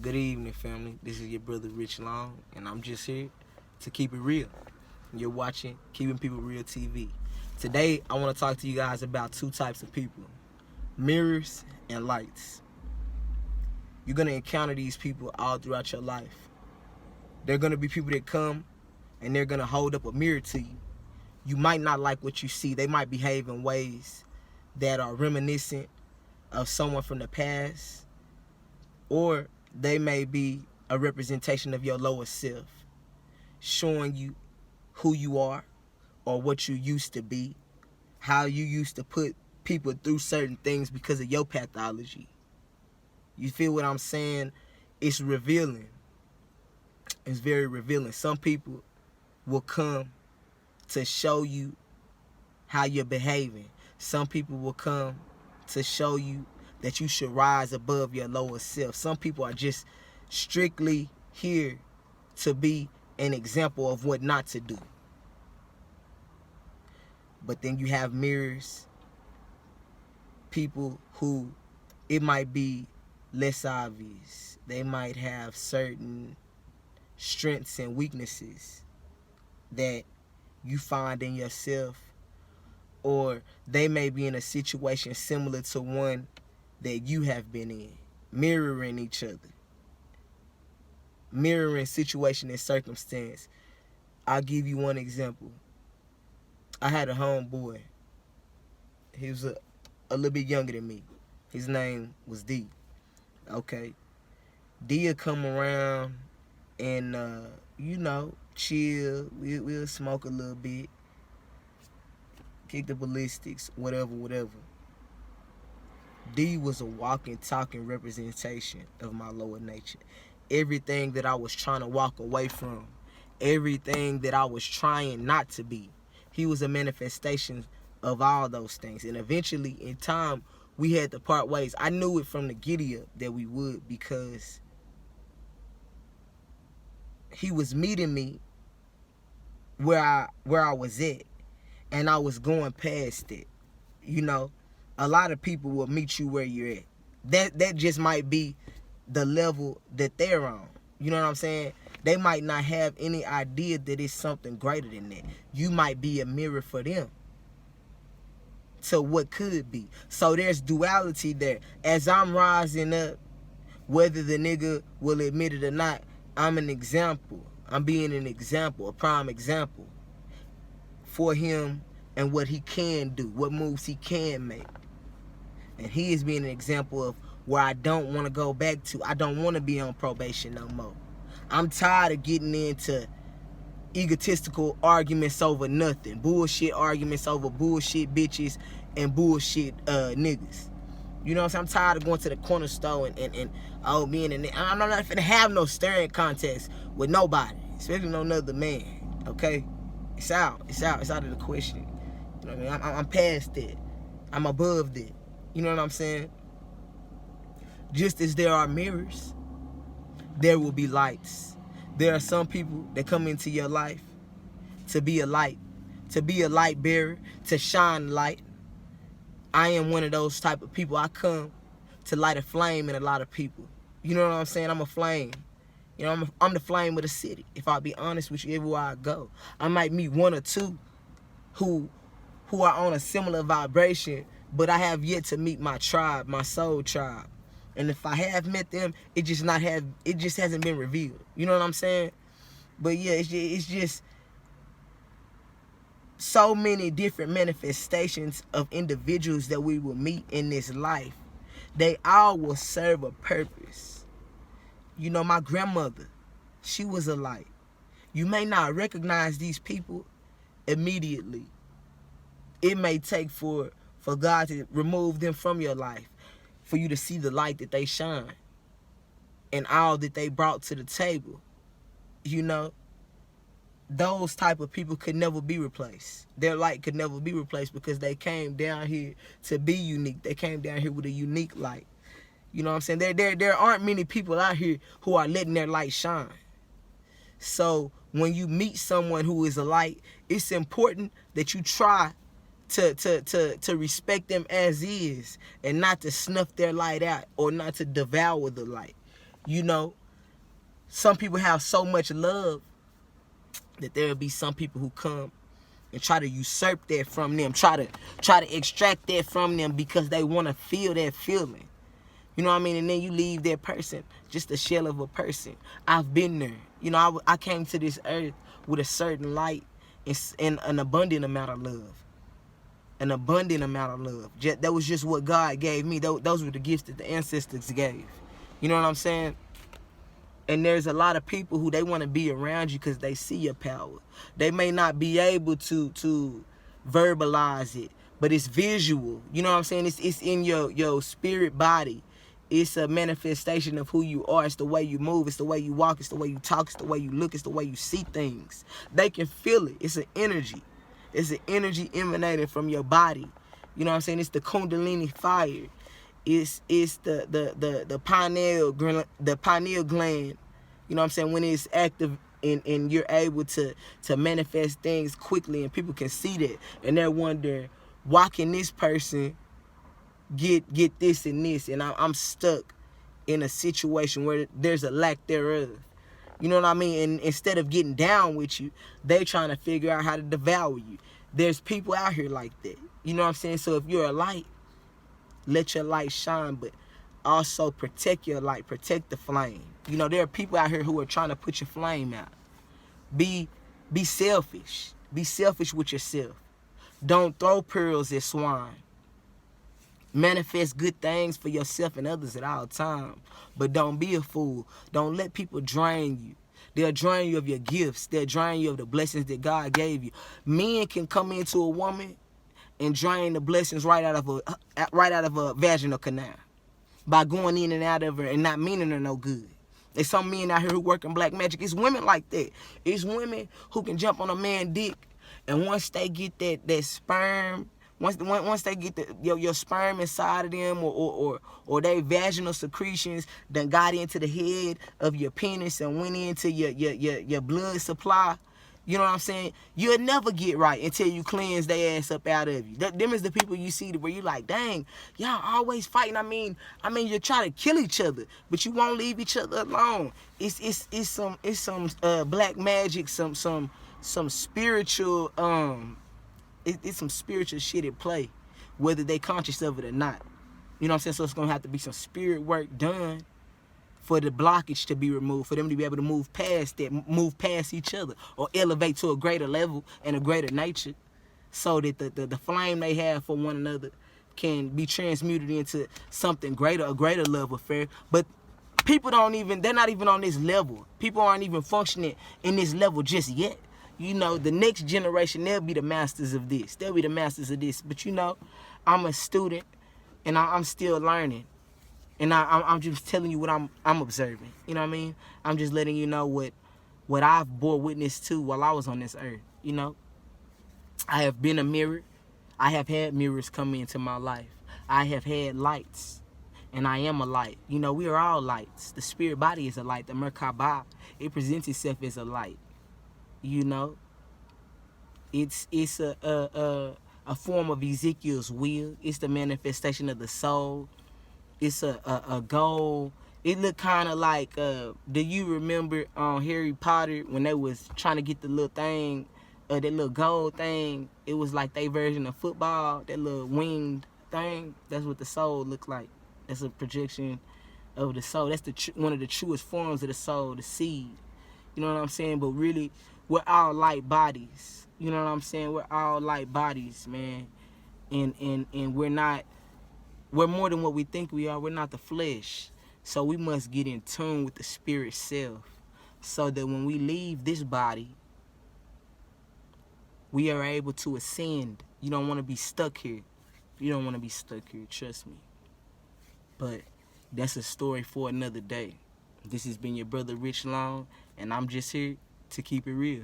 Good evening, family. This is your brother Rich Long, and I'm just here to keep it real. You're watching Keeping People Real TV. Today, I want to talk to you guys about two types of people: mirrors and lights. You're going to encounter these people all throughout your life. They're going to be people that come and they're going to hold up a mirror to you. You might not like what you see. They might behave in ways that are reminiscent of someone from the past, or they may be a representation of your lower self, showing you who you are or what you used to be, how you used to put people through certain things because of your pathology. You feel what I'm saying? It's revealing. It's very revealing. Some people will come to show you how you're behaving. Some people will come to show you that you should rise above your lower self. Some people are just strictly here to be an example of what not to do. But then you have mirrors, people who it might be less obvious. They might have certain strengths and weaknesses that you find in yourself, or they may be in a situation similar to one that you have been in, mirroring each other, mirroring situation and circumstance. I'll give you one example. I had a homeboy. He was a little bit younger than me. His name was D. Okay. D would come around and, chill. We'll smoke a little bit, kick the ballistics, whatever. D was a walking, talking representation of my lower nature. Everything that I was trying to walk away from, everything that I was trying not to be, he was a manifestation of all those things. And eventually, in time, we had to part ways. I knew it from the giddy up that we would, because he was meeting me where I was at, and I was going past it. A lot of people will meet you where you're at. That just might be the level that they're on. You know what I'm saying? They might not have any idea that it's something greater than that. You might be a mirror for them to what could be. So there's duality there. As I'm rising up, whether the nigga will admit it or not, I'm an example. I'm being an example, a prime example for him and what he can do, what moves he can make. And he is being an example of where I don't want to go back to. I don't want to be on probation no more. I'm tired of getting into egotistical arguments over nothing. Bullshit arguments over bullshit bitches and bullshit niggas. You know what I'm saying? I'm tired of going to the corner store and being in there. I'm not finna have no staring contest with nobody, especially no other man. Okay? It's out of the question. You know what I mean? I'm past that. I'm above that. You know what I'm saying? Just as there are mirrors, there will be lights. There are some people that come into your life to be a light bearer, to shine light. I am one of those type of people. I come to light a flame in a lot of people. You know what I'm saying? I'm a flame. I'm the flame of the city. If I'll be honest with you, everywhere I go, I might meet one or two who are on a similar vibration, but I have yet to meet my tribe, my soul tribe. And if I have met them, it just hasn't been revealed. You know what I'm saying? But yeah, it's just so many different manifestations of individuals that we will meet in this life. They all will serve a purpose. My grandmother, she was a light. You may not recognize these people immediately. It may take for God to remove them from your life, for you to see the light that they shine and all that they brought to the table. Those type of people could never be replaced. Their light could never be replaced because they came down here to be unique. They came down here with a unique light. You know what I'm saying? There aren't many people out here who are letting their light shine. So when you meet someone who is a light, it's important that you try to respect them as is, and not to snuff their light out or not to devour the light. You know, some people have so much love that there will be some people who come and try to usurp that from them, try to extract that from them because they want to feel that feeling. You know what I mean? And then you leave that person just a shell of a person. I've been there. You know, I came to this earth with a certain light and an abundant amount of love. An abundant amount of love. That was just what God gave me. Those were the gifts that the ancestors gave. You know what I'm saying? And there's a lot of people who they want to be around you because they see your power. They may not be able to verbalize it, but it's visual. You know what I'm saying? It's in your spirit body. It's a manifestation of who you are. It's the way you move. It's the way you walk. It's the way you talk. It's the way you look. It's the way you see things. They can feel it. It's an energy. It's an energy emanating from your body. You know what I'm saying? It's the Kundalini fire. It's the pineal gland. You know what I'm saying? When it's active and you're able to manifest things quickly and people can see that and they're wondering, why can this person get this and this and I'm stuck in a situation where there's a lack thereof. You know what I mean? And instead of getting down with you, they're trying to figure out how to devour you. There's people out here like that. You know what I'm saying? So if you're a light, let your light shine, but also protect your light, protect the flame. You know, there are people out here who are trying to put your flame out. Be selfish. Be selfish with yourself. Don't throw pearls at swine. Manifest good things for yourself and others at all times. But don't be a fool. Don't let people drain you. They'll drain you of your gifts. They'll drain you of the blessings that God gave you. Men can come into a woman and drain the blessings right out of a vaginal canal by going in and out of her and not meaning her no good. There's some men out here who work in black magic. It's women like that. It's women who can jump on a man's dick, and once they get that sperm, once they get your sperm inside of them or their vaginal secretions done got into the head of your penis and went into your blood supply. You know what I'm saying? You'll never get right until you cleanse their ass up out of you. Them is the people you see where you like, dang, y'all always fighting. I mean, you try to kill each other, but you won't leave each other alone. It's some black magic, some spiritual it's some spiritual shit at play, whether they conscious of it or not. You know what I'm saying? So it's gonna have to be some spirit work done for the blockage to be removed, for them to be able to move past that, move past each other, or elevate to a greater level and a greater nature, so that the flame they have for one another can be transmuted into something greater, a greater love affair. But people they're not even on this level. People aren't even functioning in this level just yet. You know, the next generation, they'll be the masters of this. They'll be the masters of this. But you know, I'm a student and I'm still learning. And I'm just telling you what I'm observing. You know what I mean? I'm just letting you know what I've bore witness to while I was on this earth. You know, I have been a mirror. I have had mirrors come into my life. I have had lights, and I am a light. You know, we are all lights. The spirit body is a light. The Merkabah, it presents itself as a light. You know, it's a form of Ezekiel's will. It's the manifestation of the soul. It's a goal. It looked kind of like, do you remember Harry Potter when they was trying to get the little thing, that little gold thing? It was like their version of football, that little winged thing. That's what the soul looked like. That's a projection of the soul. That's one of the truest forms of the soul, the seed. You know what I'm saying? But really, we're all light bodies. You know what I'm saying? We're all light bodies, man. And we're more than what we think we are. We're not the flesh. So we must get in tune with the spirit self, so that when we leave this body, we are able to ascend. You don't want to be stuck here. You don't want to be stuck here, trust me. But that's a story for another day. This has been your brother Rich Long, and I'm just here to keep it real.